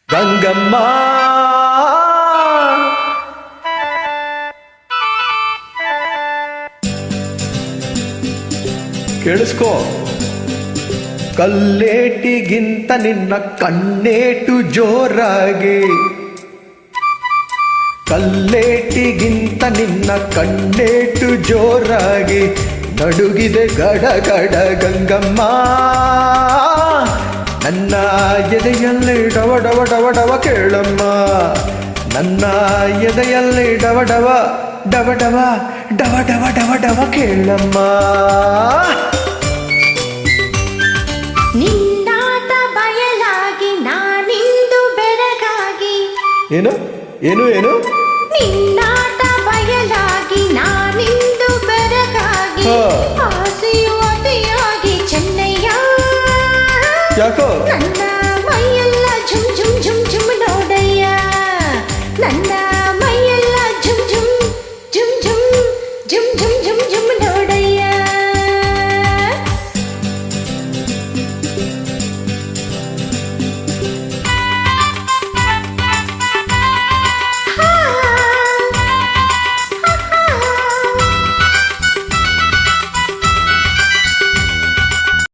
ಗಂಗಮ್ಮ ಕೇಳಿಸ್ಕೋ, ಕಲ್ಲೇಟಿಗಿಂತ ನಿನ್ನ ಕಣ್ಣೇಟು ಜೋರಾಗಿ, ಕಲ್ಲೇಟಿಗಿಂತ ನಿನ್ನ ಕಣ್ಣೇಟು ಜೋರಾಗಿ ನಡುಗಿದೆ ಗಡಗಡ ಗಂಗಮ್ಮ. ನನ್ನ ಎದೆಯಲ್ಲಿ ಡವ ಡವ ಡವ ಡವ ಕೇಳಮ್ಮ, ನನ್ನ ಎದೆಯಲ್ಲಿ ಡವ ಡವ ಡವ ಡವ ಡವ ಡವ ಡವ ಡವ ಕೇಳಮ್ಮ. ನಿನ್ನಾಟ ಬಯಲಾಗಿ ನಾನಿಂದು ಬೆರಗಾಗಿ. ಏನು ಏನು ಏನು? ನಿನ್ನಾಟ ಬಯಲಾಗಿ ನಾನಿಂದು ಬೆರಗಾಗಿ, ಆಸೆಯು ಅತಿಯಾಗಿ ಚೆನ್ನಯ್ಯ. ಯಾಕೋ ನನ್ನ